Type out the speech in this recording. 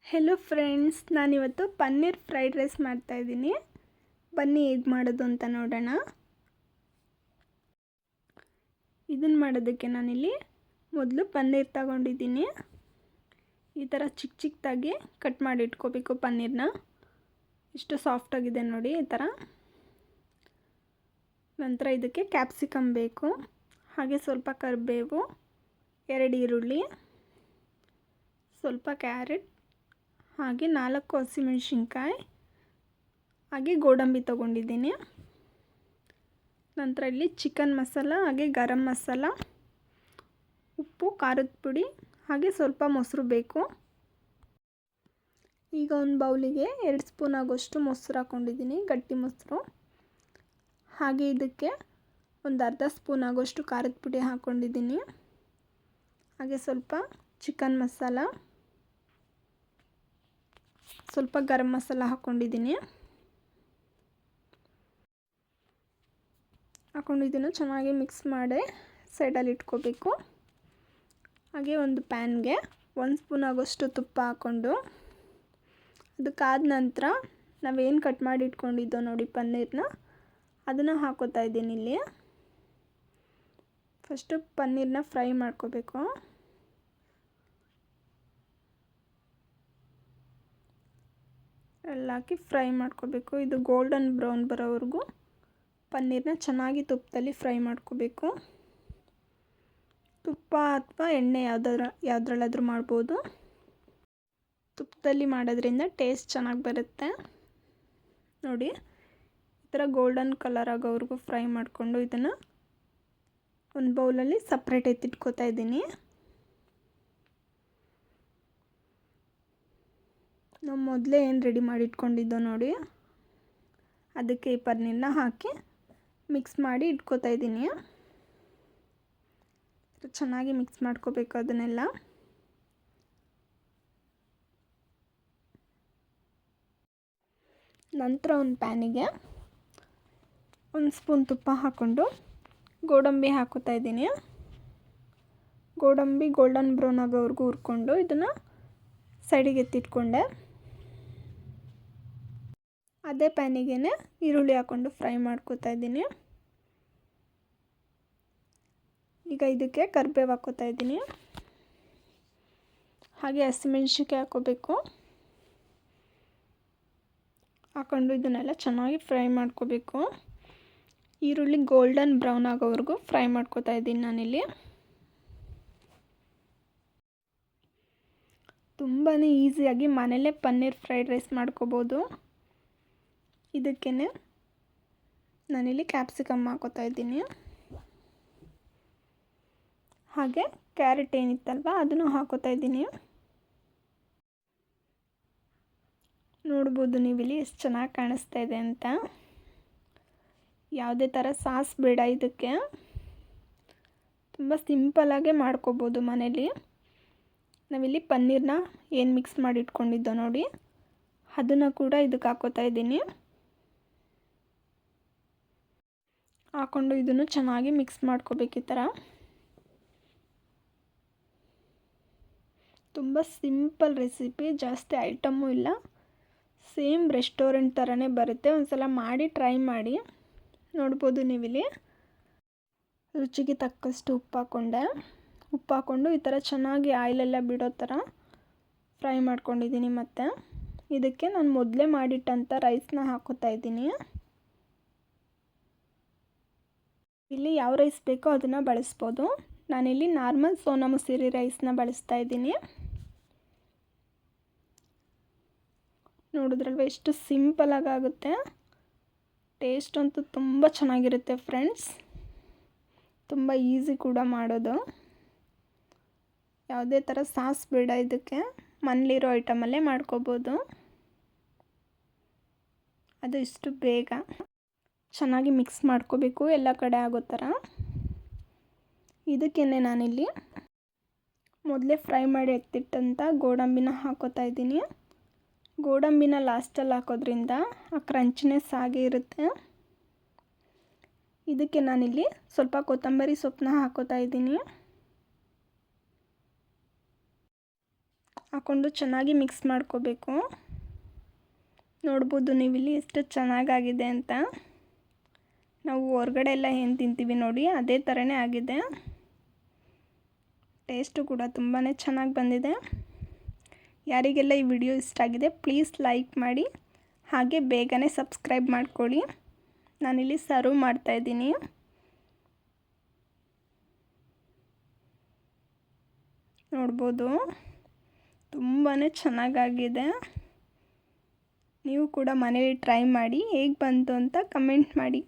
Hello friends, ನಾನಿವತ್ತು paneer fried rice ಮಾಡ್ತಾಯಿದ್ದೀನಿ. ಬನ್ನಿ ಹೇಗೆ ಮಾಡೋದು ಅಂತ ನೋಡೋಣ. ಇದನ್ನು ಮಾಡೋದಕ್ಕೆ ನಾನಿಲ್ಲಿ ಮೊದಲು ಪನ್ನೀರ್ ತಗೊಂಡಿದ್ದೀನಿ. ಈ ಥರ ಚಿಕ್ಕ ಚಿಕ್ಕದಾಗಿ ಕಟ್ ಮಾಡಿ ಇಟ್ಕೋಬೇಕು ಪನ್ನೀರನ್ನ. ಇಷ್ಟು ಸಾಫ್ಟಾಗಿದೆ ನೋಡಿ ಈ ಥರ. ನಂತರ ಇದಕ್ಕೆ ಕ್ಯಾಪ್ಸಿಕಮ್ ಬೇಕು, ಹಾಗೆ ಸ್ವಲ್ಪ ಕರಿಬೇವು, 2 ಈರುಳ್ಳಿ, ಸ್ವಲ್ಪ ಕ್ಯಾರೆಟ್, ಹಾಗೆ 4 ಹಸಿಮೆಣಸಿನ್ಕಾಯಿ, ಹಾಗೆ ಗೋಡಂಬಿ ತೊಗೊಂಡಿದ್ದೀನಿ. ನಂತರ ಇಲ್ಲಿ ಚಿಕನ್ ಮಸಾಲ, ಹಾಗೆ ಗರಂ ಮಸಾಲ, ಉಪ್ಪು, ಖಾರದ ಪುಡಿ, ಹಾಗೆ ಸ್ವಲ್ಪ ಮೊಸರು ಬೇಕು. ಈಗ ಒಂದು ಬೌಲಿಗೆ 2 ಸ್ಪೂನ್ ಆಗೋಷ್ಟು ಮೊಸರು ಹಾಕ್ಕೊಂಡಿದ್ದೀನಿ, ಗಟ್ಟಿ ಮೊಸರು. ಹಾಗೆ ಇದಕ್ಕೆ ಒಂದು ಅರ್ಧ ಸ್ಪೂನ್ ಆಗೋಷ್ಟು ಖಾರದ ಪುಡಿ ಹಾಕ್ಕೊಂಡಿದ್ದೀನಿ. ಹಾಗೆ ಸ್ವಲ್ಪ ಚಿಕನ್ ಮಸಾಲ, ಸ್ವಲ್ಪ ಗರಂ ಮಸಾಲ ಹಾಕ್ಕೊಂಡಿದ್ದೀನಿ. ಹಾಕ್ಕೊಂಡಿದ್ದೀನಿ, ಚೆನ್ನಾಗಿ ಮಿಕ್ಸ್ ಮಾಡಿ ಸೈಡಲ್ಲಿ ಇಟ್ಕೋಬೇಕು. ಹಾಗೆ ಒಂದು ಪ್ಯಾನ್ಗೆ 1 ಸ್ಪೂನ್ ಆಗೋಷ್ಟು ತುಪ್ಪ ಹಾಕ್ಕೊಂಡು, ಅದಕ್ಕಾದ ನಂತರ ನಾವೇನು ಕಟ್ ಮಾಡಿ ಇಟ್ಕೊಂಡಿದ್ದೋ ನೋಡಿ ಪನ್ನೀರನ್ನ, ಅದನ್ನು ಹಾಕೋತಾ ಇದ್ದೀನಿ ಇಲ್ಲಿ. ಫಸ್ಟು ಪನ್ನೀರನ್ನ ಫ್ರೈ ಮಾಡ್ಕೋಬೇಕು. ಎಲ್ಲ ಹಾಕಿ ಫ್ರೈ ಮಾಡ್ಕೋಬೇಕು. ಇದು ಗೋಲ್ಡನ್ ಬ್ರೌನ್ ಬರೋವರೆಗೂ ಪನ್ನೀರನ್ನ ಚೆನ್ನಾಗಿ ತುಪ್ಪದಲ್ಲಿ ಫ್ರೈ ಮಾಡ್ಕೋಬೇಕು. ತುಪ್ಪ ಅಥವಾ ಎಣ್ಣೆ ಯಾವುದ್ರಲ್ಲಾದರೂ ಮಾಡ್ಬೋದು. ತುಪ್ಪದಲ್ಲಿ ಮಾಡೋದ್ರಿಂದ ಟೇಸ್ಟ್ ಚೆನ್ನಾಗಿ ಬರುತ್ತೆ ನೋಡಿ. ಈ ಥರ ಗೋಲ್ಡನ್ ಕಲರ್ ಆಗೋವರೆಗೂ ಫ್ರೈ ಮಾಡಿಕೊಂಡು ಇದನ್ನು ಒಂದು ಬೌಲಲ್ಲಿ ಸಪ್ರೇಟ್ ಎತ್ತಿಟ್ಕೋತಾ ಇದ್ದೀನಿ. ನಾವು ಮೊದಲೇ ಏನು ರೆಡಿ ಮಾಡಿ ಇಟ್ಕೊಂಡಿದ್ದೋ ನೋಡಿ, ಅದಕ್ಕೆ ಈ ಪನ್ನೀರನ್ನ ಹಾಕಿ ಮಿಕ್ಸ್ ಮಾಡಿ ಇಟ್ಕೋತಾ ಇದ್ದೀನಿ. ಚೆನ್ನಾಗಿ ಮಿಕ್ಸ್ ಮಾಡ್ಕೋಬೇಕು ಅದನ್ನೆಲ್ಲ. ನಂತರ ಒಂದು ಪ್ಯಾನಿಗೆ 1 ಸ್ಪೂನ್ ತುಪ್ಪ ಹಾಕ್ಕೊಂಡು ಗೋಡಂಬಿ ಹಾಕೋತಾ ಇದ್ದೀನಿ. ಗೋಡಂಬಿ ಗೋಲ್ಡನ್ ಬ್ರೌನ್ ಆಗೋವರೆಗೂ ಹುರ್ಕೊಂಡು ಇದನ್ನು ಸೈಡಿಗೆ ಎತ್ತಿಟ್ಕೊಂಡೆ. ಅದೇ ಪ್ಯಾನಿಗೆ ಈರುಳ್ಳಿ ಹಾಕ್ಕೊಂಡು ಫ್ರೈ ಮಾಡ್ಕೋತಾ ಇದ್ದೀನಿ. ಈಗ ಇದಕ್ಕೆ ಕರಿಬೇವು ಹಾಕ್ಕೋತಾ ಇದ್ದೀನಿ. ಹಾಗೆ ಹಸಿಮೆಣಸಿನ್ಕಾಯಿ ಹಾಕ್ಕೋಬೇಕು. ಹಾಕ್ಕೊಂಡು ಇದನ್ನೆಲ್ಲ ಚೆನ್ನಾಗಿ ಫ್ರೈ ಮಾಡ್ಕೋಬೇಕು. ಈರುಳ್ಳಿ ಗೋಲ್ಡನ್ ಬ್ರೌನ್ ಆಗೋವರೆಗೂ ಫ್ರೈ ಮಾಡ್ಕೋತಾ ಇದ್ದೀನಿ ನಾನಿಲ್ಲಿ. ತುಂಬಾ ಈಸಿಯಾಗಿ ಮನೇಲೇ ಪನ್ನೀರ್ ಫ್ರೈಡ್ ರೈಸ್ ಮಾಡ್ಕೋಬೋದು. ಇದಕ್ಕೇ ನಾನಿಲ್ಲಿ ಕ್ಯಾಪ್ಸಿಕಮ್ ಹಾಕೋತಾ ಇದ್ದೀನಿ. ಹಾಗೆ ಕ್ಯಾರೆಟ್ ಏನಿತ್ತಲ್ವ ಅದನ್ನು ಹಾಕೋತಾ ಇದ್ದೀನಿ. ನೋಡ್ಬೋದು ನೀವಿಲ್ಲಿ ಎಷ್ಟು ಚೆನ್ನಾಗಿ ಕಾಣಿಸ್ತಾ ಇದೆ ಅಂತ. ಯಾವುದೇ ಥರ ಸಾಸ್ ಬೇಡ ಇದಕ್ಕೆ, ತುಂಬ ಸಿಂಪಲಾಗೆ ಮಾಡ್ಕೋಬೋದು ಮನೇಲಿ. ನಾವಿಲ್ಲಿ ಪನ್ನೀರನ್ನ ಏನು ಮಿಕ್ಸ್ ಮಾಡಿ ಇಟ್ಕೊಂಡಿದ್ದೋ ನೋಡಿ, ಅದನ್ನು ಕೂಡ ಇದಕ್ಕೆ ಹಾಕೋತಾ ಇದ್ದೀನಿ. ಹಾಕ್ಕೊಂಡು ಇದನ್ನು ಚೆನ್ನಾಗಿ ಮಿಕ್ಸ್ ಮಾಡ್ಕೋಬೇಕು. ಈ ಥರ ತುಂಬ ಸಿಂಪಲ್ ರೆಸಿಪಿ, ಜಾಸ್ತಿ ಐಟಮು ಇಲ್ಲ. ಸೇಮ್ ರೆಸ್ಟೋರೆಂಟ್ ಥರನೇ ಬರುತ್ತೆ. ಒಂದು ಸಲ ಮಾಡಿ ಟ್ರೈ ಮಾಡಿ. ನೋಡ್ಬೋದು ನೀವಿಲ್ಲಿ ರುಚಿಗೆ ತಕ್ಕಷ್ಟು ಉಪ್ಪು ಹಾಕ್ಕೊಂಡೆ. ಉಪ್ಪು ಹಾಕ್ಕೊಂಡು ಈ ಥರ ಚೆನ್ನಾಗಿ ಆಯಿಲೆಲ್ಲ ಬಿಡೋ ಥರ ಫ್ರೈ ಮಾಡ್ಕೊಂಡಿದ್ದೀನಿ. ಮತ್ತು ಇದಕ್ಕೆ ನಾನು ಮೊದಲೇ ಮಾಡಿಟ್ಟಂಥ ರೈಸ್ನ ಹಾಕೋತಾ ಇದ್ದೀನಿ. ಇಲ್ಲಿ ಯಾವ ರೈಸ್ ಬೇಕೋ ಅದನ್ನು ಬಳಸ್ಬೋದು. ನಾನಿಲ್ಲಿ ನಾರ್ಮಲ್ ಸೋನಾ ಮಸೂರಿ ರೈಸ್ನ ಬಳಸ್ತಾ ಇದ್ದೀನಿ. ನೋಡಿದ್ರಲ್ವ ಎಷ್ಟು ಸಿಂಪಲಾಗಿ ಆಗುತ್ತೆ. ಟೇಸ್ಟ್ ಅಂತೂ ತುಂಬ ಚೆನ್ನಾಗಿರುತ್ತೆ ಫ್ರೆಂಡ್ಸ್. ತುಂಬ ಈಸಿ ಕೂಡ ಮಾಡೋದು. ಯಾವುದೇ ಥರ ಸಾಸ್ ಬೇಡ ಇದಕ್ಕೆ, ಮನೇಲಿರೋ ಐಟಮಲ್ಲೇ ಮಾಡ್ಕೋಬೋದು. ಅದು ಇಷ್ಟು ಬೇಗ ಚೆನ್ನಾಗಿ ಮಿಕ್ಸ್ ಮಾಡ್ಕೋಬೇಕು ಎಲ್ಲ ಕಡೆ ಆಗೋ ಥರ. ಇದಕ್ಕೇ ನಾನಿಲ್ಲಿ ಮೊದಲೇ ಫ್ರೈ ಮಾಡಿ ಎತ್ತಿಟ್ಟಂಥ ಗೋಡಂಬಿನ ಹಾಕೋತಾ ಇದ್ದೀನಿ. ಗೋಡಂಬಿನ ಲಾಸ್ಟಲ್ಲಿ ಹಾಕೋದ್ರಿಂದ ಆ ಕ್ರಂಚ್ನೆಸ್ ಹಾಗೆ ಇರುತ್ತೆ. ಇದಕ್ಕೆ ನಾನಿಲ್ಲಿ ಸ್ವಲ್ಪ ಕೊತ್ತಂಬರಿ ಸೊಪ್ಪನ್ನ ಹಾಕೋತಾ ಇದ್ದೀನಿ. ಹಾಕ್ಕೊಂಡು ಚೆನ್ನಾಗಿ ಮಿಕ್ಸ್ ಮಾಡ್ಕೋಬೇಕು. ನೋಡ್ಬೋದು ನೀವಿಲ್ಲಿ ಎಷ್ಟು ಚೆನ್ನಾಗಾಗಿದೆ ಅಂತ. ನಾವು ಹೊರಗಡೆ ಎಲ್ಲ ಏನು ತಿಂತೀವಿ ನೋಡಿ ಅದೇ ಥರನೇ ಆಗಿದೆ. ಟೇಸ್ಟು ಕೂಡ ತುಂಬಾ ಚೆನ್ನಾಗಿ ಬಂದಿದೆ. ಯಾರಿಗೆಲ್ಲ ಈ ವಿಡಿಯೋ ಇಷ್ಟ ಆಗಿದೆ ಪ್ಲೀಸ್ ಲೈಕ್ ಮಾಡಿ, ಹಾಗೆ ಬೇಗನೆ ಸಬ್ಸ್ಕ್ರೈಬ್ ಮಾಡ್ಕೊಳ್ಳಿ. ನಾನಿಲ್ಲಿ ಸರ್ವ್ ಮಾಡ್ತಾಯಿದ್ದೀನಿ. ನೋಡ್ಬೋದು ತುಂಬಾ ಚೆನ್ನಾಗಾಗಿದೆ. ನೀವು ಕೂಡ ಮನೇಲಿ ಟ್ರೈ ಮಾಡಿ, ಹೇಗೆ ಬಂತು ಅಂತ ಕಮೆಂಟ್ ಮಾಡಿ.